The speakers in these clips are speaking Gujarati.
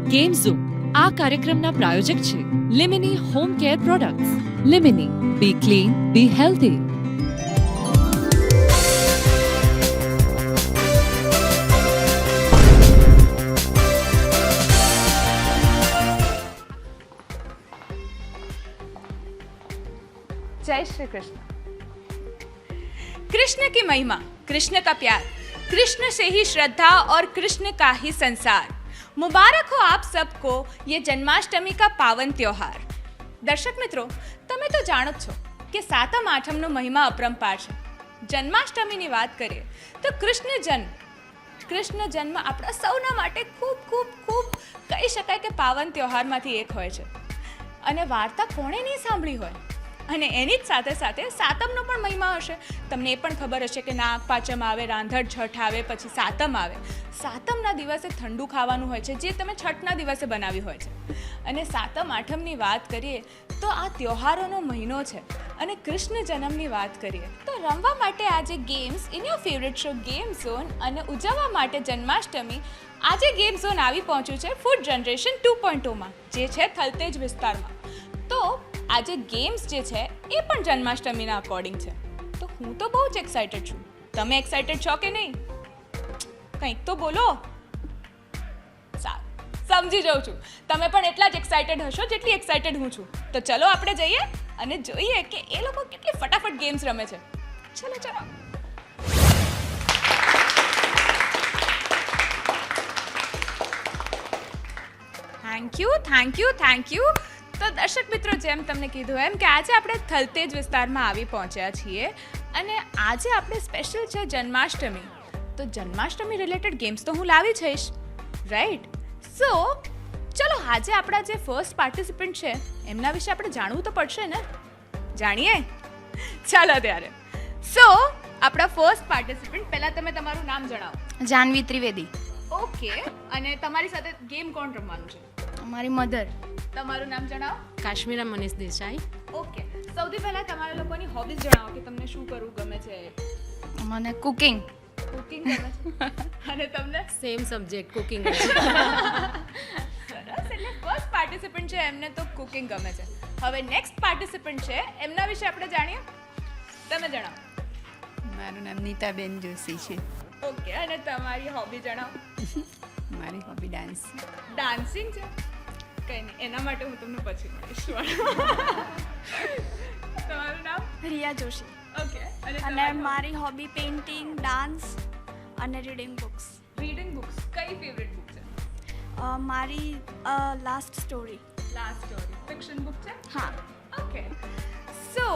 ગેમ ઝોન આ કાર્યક્રમના પ્રાયોજક છે લિમિની હોમ કેર પ્રોડક્ટ્સ. લિમિની, બી ક્લીન, બી હેલ્ધી. जय श्री कृष्ण. कृष्ण की महिमा, कृष्ण का प्यार, कृष्ण से ही श्रद्धा और कृष्ण का ही संसार. मुबारक हो आप सबको ये जन्माष्टमी का पावन त्योहार. દર્શક મિત્રો, તમે તો જાણો જ છો કે સાતમ આઠમનો મહિમા અપરંપાર છે. જન્માષ્ટમીની વાત કરીએ તો કૃષ્ણ જન્મ આપણા સૌના માટે ખૂબ ખૂબ ખૂબ કહી શકાય કે પાવન ત્યોહારમાંથી એક હોય છે. અને વાર્તા કોણે નહીં સાંભળી હોય. અને એની જ સાથે સાથે સાતમનો પણ મહિમા હશે. તમને એ પણ ખબર હશે કે નાગ પાંચમ આવે, રાંધણ છઠ આવે, પછી સાતમ આવે. સાતમના દિવસે ઠંડુ ખાવાનું હોય છે, જે તમે છઠના દિવસે બનાવ્યું હોય છે. અને સાતમ આઠમની વાત કરીએ તો આ ત્યોહારોનો મહિનો છે. અને કૃષ્ણ જન્મની વાત કરીએ તો રમવા માટે આજે games in your favourite show game zone, અને ઉજવવા માટે જન્માષ્ટમી આજે ગેમ ઝોન આવી પહોંચ્યું છે ફૂડ જનરેશન 2.0માં, જે છે થલતેજ વિસ્તારમાં. તો આજે ગેમ્સ જે છે એ પણ જન્માષ્ટમીના અકોર્ડિંગ છે. તો હું તો બહુ જ એક્સાઇટેડ છું. તમે એક્સાઇટેડ છો કે નહીં? કંઈક તો બોલો. સારું, સમજી જાઉં છું. તમે પણ એટલા જ એક્સાઇટેડ હશો જેટલી એક્સાઇટેડ હું છું. તો ચલો આપણે જઈએ અને જોઈએ કે એ લોકો કેટલી ફટાફટ ગેમ્સ રમે છે. ચલો. Thank you. તો દર્શક મિત્રો, જેમ તમને કીધું એમ કે આજે આપણે થલતેજ વિસ્તારમાં આવી પહોંચ્યા છીએ અને આજે આપણે સ્પેશિયલ છે જન્માષ્ટમી. તો જન્માષ્ટમી રિલેટેડ ગેમ્સ તો હું લાવી જઈશ, રાઈટ? સો ચલો આજે આપણા જે ફર્સ્ટ પાર્ટિસિપન્ટ છે એમના વિશે આપણે જાણવું તો પડશે ને. જાણીએ? ચાલો ત્યારે. સો આપણા ફર્સ્ટ પાર્ટિસિપન્ટ, પહેલાં તમે તમારું નામ જણાવો. જાનવી ત્રિવેદી. ઓકે. અને તમારી સાથે ગેમ કોણ રમવાનું છે? અમારી મધર. તમારું નામ જણાવો. કાશ્મીરા મનીષ દેસાઈ. ઓકે. સૌથી પહેલા તમારા લોકોની હોબીઝ જણાવો કે તમને શું કરવું ગમે છે. મને કુકિંગ. કુકિંગ ગમે છે. અને તમને? Same subject, cooking. સરસ. એટલે ફર્સ્ટ પાર્ટિસિપન્ટ છે એમને તો કુકિંગ ગમે છે. હવે નેક્સ્ટ પાર્ટિસિપન્ટ છે એમના વિશે આપણે જાણીએ. તમે જણાવો. મારું નામ નીતાબેન જોશી છે. ઓકે. અને તમારી હોબી જણાવો. મારી હોબી ડાન્સ. ડાન્સિંગ છે? કંઈ નહીં, એના માટે હું તમને પછી મળીશ. તમારું નામ? રિયા જોશી. ઓકે. અને મારી હોબી પેઇન્ટિંગ, ડાન્સ અને રીડિંગ બુક્સ. Reading books. કઈ ફેવરેટ બુક છે? મારી last story. Last story fiction book છે? હા. ઓકે. સો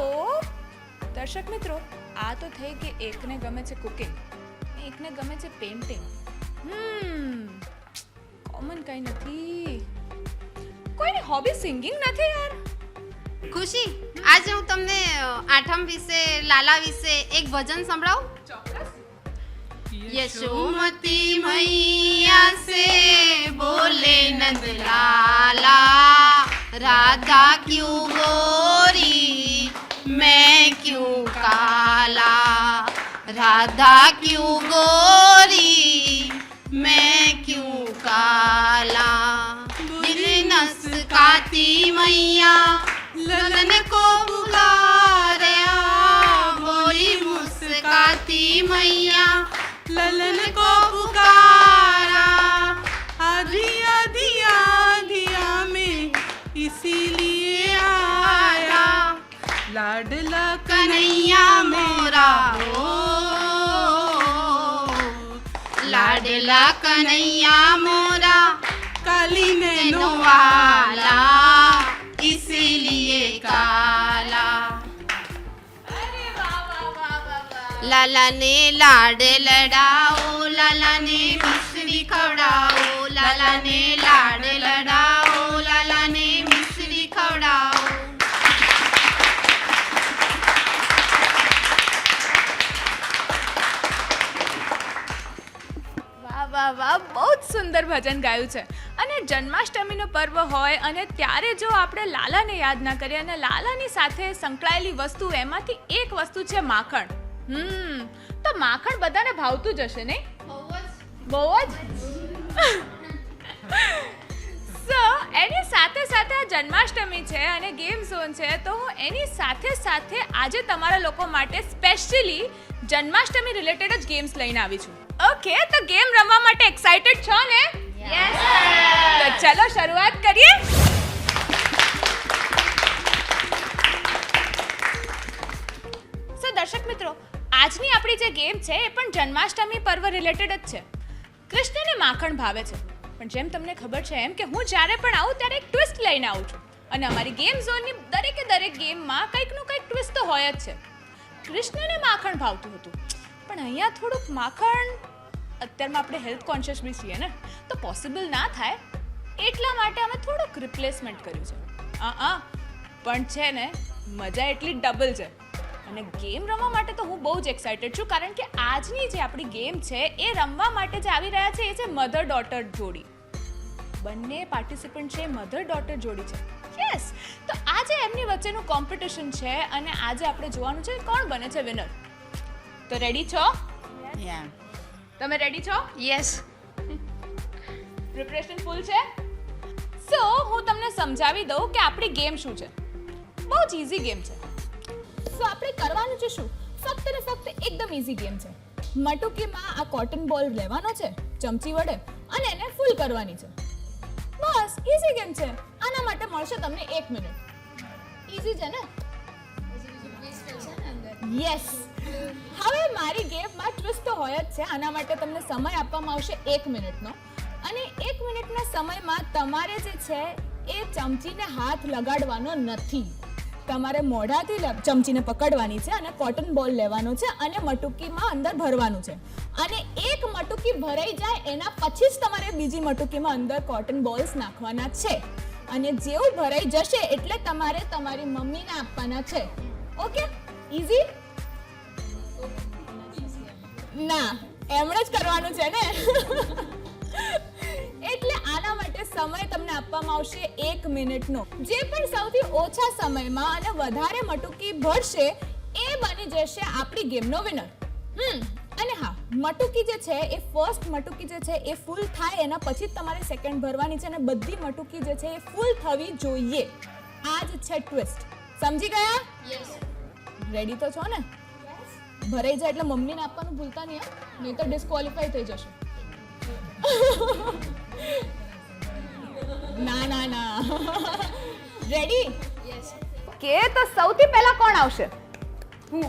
દર્શક મિત્રો, આ તો થઈ કે એકને ગમે છે કુકિંગ, એકને ગમે છે પેઇન્ટિંગ. કોમન કંઈ નથી. કોઈની હોબી સિંગિંગ નથી યાર. ખુશી, આજે હું તમને આઠમ વિશે, લાલા વિશે એક ભજન સંભળાવું. ચોક્કસ. यशोमती मैया से बोले नंद लाला, राधा क्यों गोरी मैं क्यों काला, राधा क्यों गोरी मैं क्यों काला, दिल नसकाती मैया लगन को पुकारा, बोली मुस्काती मैया ललन को पुकारा, आधी आधी आधिया में इसीलिए आया, लाडला कन्हैया मोरा हो, लाडला कन्हैया मोरा काली नैनो वाला इसीलिए काला, लाला ने लाड लड़ाओ, लाला ने मिश्री खवड़ाओ, लाला ने लाड लड़ाओ, लाला ने मिश्री खवड़ाओ. વાહ, બહુ જ સુંદર ભજન ગાયું છે. અને જન્માષ્ટમીનો પર્વ હોય અને ત્યારે જો આપણે લાલાને યાદ ના કરીએ અને લાલાની સાથે સંકળાયેલી વસ્તુ, એમાંથી એક વસ્તુ છે માખણ. તો માખણ બધાને ભાવતું જ હશે નહીં? બહુ જ. સાથે આ જન્માષ્ટમી છે અને ગેમ ઝોન છે, તો હું એની સાથે સાથે આજે તમારા લોકો માટે સ્પેશિયલી જન્માષ્ટમી રિલેટેડ જ ગેમ્સ લઈને આવી છું. ઓકે, તો ગેમ રમવા માટે એક્સાઇટેડ છો ને? યસ. તો ચલો શરૂઆત કરીએ. સો દર્શક મિત્રો, આજની આપણી જે ગેમ છે એ પણ જન્માષ્ટમી પર્વ રિલેટેડ જ છે. કૃષ્ણને માખણ ભાવે છે, પણ જેમ તમને ખબર છે એમ કે હું જ્યારે પણ આવું ત્યારે એક ટ્વિસ્ટ લઈને આવું છું અને અમારી ગેમ ઝોનની દરેકે દરેક ગેમમાં કંઈકનું કંઈક ટ્વિસ્ટ તો હોય જ છે. કૃષ્ણને માખણ ભાવતું હતું, પણ અહીંયા થોડુંક માખણ, અત્યારમાં આપણે હેલ્થ કોન્શિયસ બી છીએ ને, તો પોસિબલ ના થાય એટલા માટે અમે થોડુંક રિપ્લેસમેન્ટ કર્યું છે. પણ છે ને, મજા એટલી ડબલ છે અને ગેમ રમવા માટે તો હું બહુ જ એક્સાઇટેડ છું, કારણ કે આજની જે આપણી ગેમ છે એ રમવા માટે જે આવી રહ્યા છે એ છે મધર ડોટર જોડી. બંને પાર્ટિસિપન્ટ છે મધર ડોટર જોડી છે. યસ. તો આજે એમની વચ્ચેનું કોમ્પિટિશન છે અને આજે આપણે જોવાનું છે કોણ બને છે વિનર. તો રેડી છો? યા તમે રેડી છો? યસ. પ્રિપરેશન ફૂલ છે? સો હું તમને સમજાવી દઉં કે આપણી ગેમ શું છે. બહુ જ ઇઝી ગેમ છે. સો આપણે કરવાનું છે શું? ફક્ત ને ફક્ત એકદમ ઇઝી ગેમ છે. મટુકીમાં આ કોટન બોલ લેવાનો છે ચમચી વડે અને એને ફૂલ કરવાની છે. બસ, ઇઝી ગેમ છે. આના માટે મળશે તમને 1 મિનિટ. ઇઝી છે ને? યસ. હવે મારી ગેમમાં ટ્વિસ્ટ તો હોય જ છે. આના માટે તમને સમય આપવામાં આવશે 1 મિનિટનો અને 1 મિનિટના સમયમાં તમારે જે છે એ ચમચીને હાથ લગાડવાનો નથી. તમારે મોઢાથી ચમચીને પકડવાની છે અને કોટન બોલ લેવાનો છે અને મટુકીમાં અંદર ભરવાનું છે અને એક મટુકી ભરાઈ જાય એના પછી જ તમારે બીજી મટુકીમાં અંદર કોટન બોલ્સ નાખવાના છે અને જેવું ભરાઈ જશે એટલે તમારે તમારી મમ્મીને આપવાના છે. ઓકે? ઇઝી? ના, એમણે જ કરવાનું છે ને. એટલે આના માટે સમય તમને આપવામાં આવશે 1 મિનિટનો. જે પણ સૌથી ઓછા સમયમાં અને વધારે મટુકી ભરશે એ બની જશે આપણી ગેમનો વિનર. અને હા, મટુકી જે છે એ ફર્સ્ટ મટુકી જે છે એ ફૂલ થાય એના પછી જ તમારે સેકન્ડ ભરવાની છે અને બધી મટુકી જે છે એ ફૂલ થવી જોઈએ. આ જ છે ટ્વિસ્ટ. સમજી ગયા? યસ. રેડી તો છો ને? ભરાઈ જાય એટલે મમ્મીને આપવાનું ભૂલતા નહીં, નહીં તો ડિસ્ક્વોલિફાઈ થઈ જશે. ના. રેડી? યસ. કે તો સૌથી પહેલા કોણ આવશે? હું.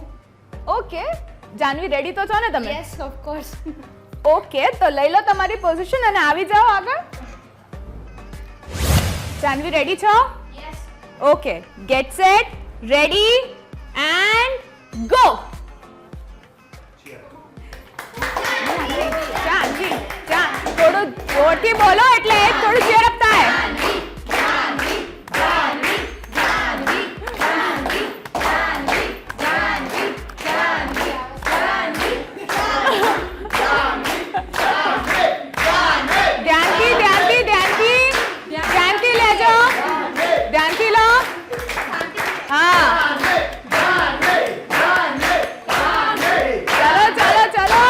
ઓકે, જાનવી રેડી તો છો ને તમે? Yes, of course. ઓકે, તો લઈ લો તમારી પોઝિશન અને આવી જાઓ આગળ. જાનવી રેડી છો? Yes. Okay, get set, ready and go. Janvi, થોડું જોરથી બોલો એટલે થોડું ચેર અપ થાય. ધ્યાનથી લેજો. ધ્યાનથી લો. હા, ચલો.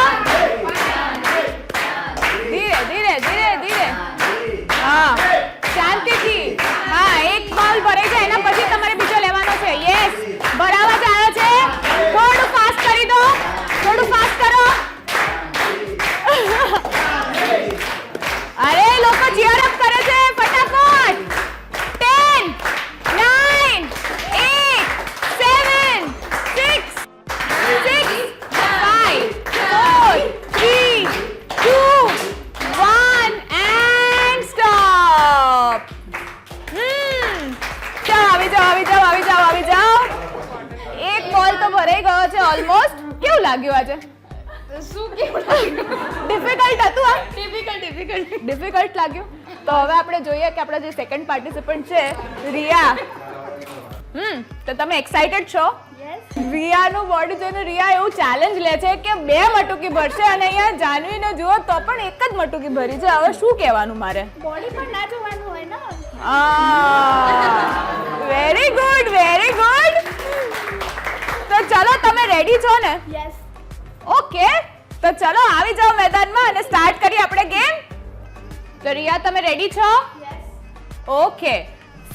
ધીરે. હા, શાંતિથી. હા, એક બોલ ભરાઈ જાય એના પછી તમારે બીજો લેવાનો છે. યસ, બરાબર આવ્યો છે. થોડું ફાસ્ટ કરી દો. થોડું ફાસ્ટ કરો. અરે લોકો ચીયર અપ કરે છે. ફટાફટ. 10 9 8 7 6 5 4 3 2 1 and stop. આવી જાઓ. એક બોલ તો ભરાઈ ગયો છે ઓલમોસ્ટ. કેવું લાગ્યું આજે? શું કેવું લાગ્યું? ડિફિકલ્ટ હતું આ? ડિફિકલ્ટ લાગ્યું? તો હવે આપણે જોઈએ કે આપણા જે સેકન્ડ પાર્ટિસિપન્ટ છે રિયા. તો તમે એક્સાઇટેડ છો? યસ. રિયાનું બોડી જોઈને રિયા એવું ચેલેન્જ લે છે કે 2 મટુકી ભરશે અને અહીંયા જાનવીને જુઓ તો પણ એક જ મટુકી ભરી છે. હવે શું કહેવાનું મારે? બોડી પણ ના જોવાનું હોય ને. Very good. તો ચલો, તમે રેડી છો ને? યસ. ઓકે, તો ચલો આવી જાઓ મેદાનમાં અને સ્ટાર્ટ કરીએ આપણે ગેમ. તો રિયા, તમે રેડી છો? યસ. ઓકે,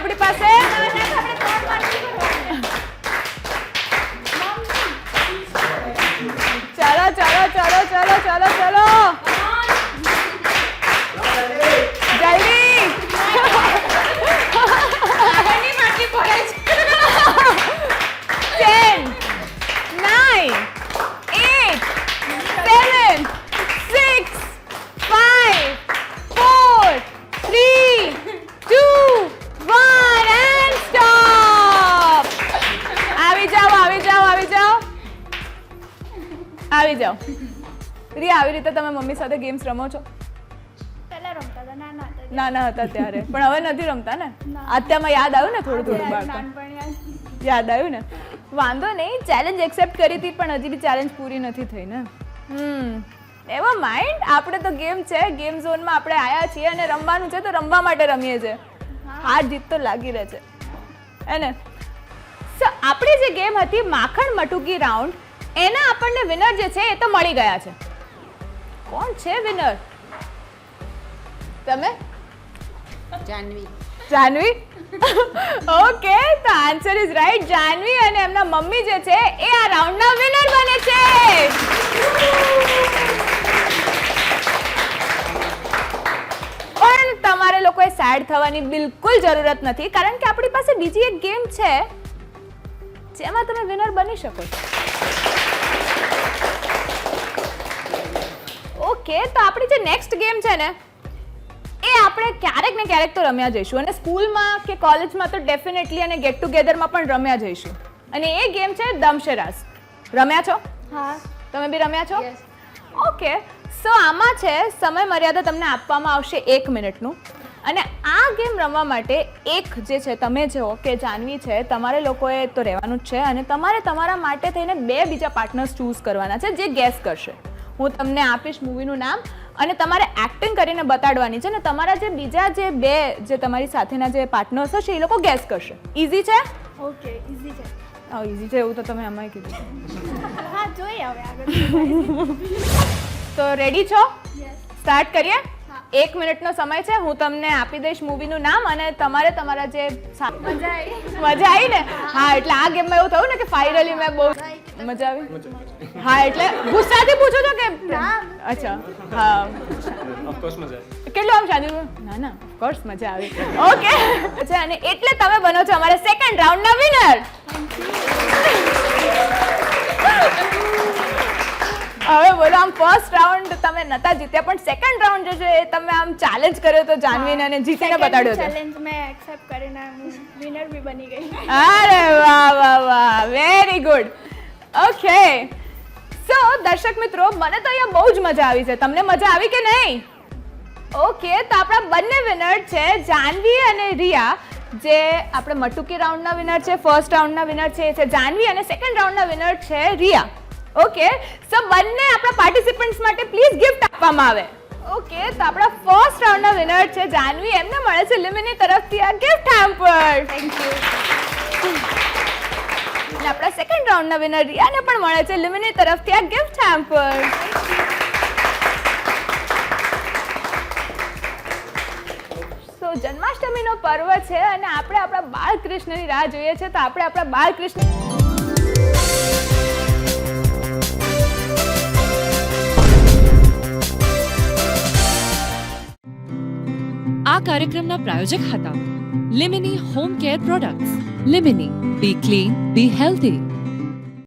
આપણી પાસે? ચલો ચલો ચલો ચલો ચલો ચલો જલ્દી. આગળની માટી પડે છે 10, 9, 8, 7, 6, 5, 4, 3, 2, 1 and stop. આવી જાઓ આવી જાઓ આવી જાઓ આવી જાઓ. રિયા, આવી રીતે તમે મમ્મી સાથે ગેમ્સ રમો છો? પહેલા રમતા હતા નાના હતા નાના હતા ત્યારે, પણ હવે નથી રમતા ને? અત્યારમાં યાદ આવ્યું ને થોડું થોડું બાળપણ? નાનપણ યાદ આવ્યું ને? વાંધો નહીં, ચેલેન્જ એક્સેપ્ટ કરી હતી પણ હજી બી ચેલેન્જ પૂરી નથી થઈ ને. એવો માઇન્ડ, આપણે તો ગેમ છે, ગેમ ઝોનમાં આપણે આવ્યા છીએ અને રમવાનું છે તો રમવા માટે રમીએ છીએ. હાર જીત તો લાગી રહે છે હે ને? સો આપણી જે ગેમ હતી માખણ મટુકી રાઉન્ડ, એના આપણને વિનર જે છે એ તો મળી ગયા છે. કોણ છે વિનર? તમે? જાનવી. જાનવી? ઓકે, તો આન્સર ઇઝ રાઈટ. જાનવી અને એમના મમ્મી જે છે એ આ રાઉન્ડના વિનર બને છે. પણ તમારે લોકોએ સેડ થવાની બિલકુલ જરૂરત નથી, કારણ કે આપણી પાસે બીજી એક ગેમ છે જેમાં તમે વિનર બની શકો છો. ઓકે, તો આપણી જે નેક્સ્ટ ગેમ છે ને એ આપણે ક્યારેક ને ક્યારેક તો રમ્યા જઈશું, અને સ્કૂલમાં કે કોલેજમાં તો ડેફિનેટલી અને ગેટ ટુગેધરમાં પણ રમ્યા જઈશું. અને એ ગેમ છે દમશેરાઝ. રમ્યા છો? હા. તમે બી રમ્યા છો? ઓકે, સો આમાં છે સમય મર્યાદા તમને આપવામાં આવશે 1 મિનિટનું, અને આ ગેમ રમવા માટે એક જે છે તમે છો કે જાનવી છે, તમારે લોકોએ તો રહેવાનું જ છે, અને તમારે તમારા માટે થઈને 2 બીજા પાર્ટનર્સ ચૂઝ કરવાના છે જે ગેસ કરશે. હું તમને આપીશ મૂવીનું નામ અને તમારે એક્ટિંગ કરીને બતાડવાની છે, ને તમારા જે બીજા જે 2 જે તમારી સાથેના જે પાર્ટનર્સ હશે એ લોકો ગેસ કરશે. ઇઝી છે? ઓકે, ઇઝી છે. ઇઝી છે એવું તો તમે આમાંય કીધું. હા, જોઈએ હવે આગળ. તો રેડી છો? યસ. સ્ટાર્ટ કરીએ? 1 મિનિટનો સમય છે. હું તમને આપી દઈશ મૂવીનું નામ અને તમારે તમારા જે મજા આવી. મજા આવી ને? હા, એટલે આ ગેમમાં એવું થયું ને કે ફાઇનલી મેં બહુ મજા આવી. હા, એટલે ગુસ્સાથી પૂછો છો કે? અચ્છા, હા. કેટલું આમ શાંતિ? ના ના, ઓફકોર્સ મજા આવી. ઓકે, અચ્છા, અને એટલે તમે બનો છો અમારા સેકન્ડ રાઉન્ડના વિનર. હવે બોલો, આમ ફર્સ્ટ રાઉન્ડ તમે નતા જીત્યા, પણ સેકન્ડ રાઉન્ડ જે છે એ તમે આમ ચેલેન્જ કર્યો તો જાનવીને અને જીતીને બતાડ્યો છે. ચેલેન્જ મેં એક્સેપ્ટ કરીને હું વિનર બી બની ગઈ. અરે વાહ વાહ વાહ, વેરી ગુડ. ઓકે, સો દર્શક મિત્રો, મને તો અહીંયા બહુ જ મજા આવી છે. તમને મજા આવી કે નહીં? ઓકે, તો આપણા બંને વિનર છે જાનવી અને રિયા. જે આપણે મટુકી રાઉન્ડના વિનર છે, ફર્સ્ટ રાઉન્ડના વિનર છે એ છે જાનવી, અને સેકન્ડ રાઉન્ડના વિનર છે રિયા. ઓકે, સો બંને આપણા પાર્ટિસિપન્ટ્સ માટે પ્લીઝ ગિફ્ટ આપવામાં આવે. ઓકે, તો આપણા ફર્સ્ટ રાઉન્ડના વિનર છે જાનવી, એમને મળે છે લિમિની તરફથી આ ગિફ્ટ હેમ્પર. Thank you. અને આપણા સેકન્ડ રાઉન્ડના વિનર રિયાને પણ મળે છે લિમિની તરફથી આ ગિફ્ટ હેમ્પર. સો જન્માષ્ટમીનો પર્વ છે અને આપણે આપણા બાળકૃષ્ણની રાહ જોઈએ છે, તો આપણે આપણા બાળકૃષ્ણ આ કાર્યક્રમના પ્રાયોજક હતા લિમિની હોમ કેર પ્રોડક્ટ્સ. લિમિની, બી ક્લીન, બી હેલ્ધી.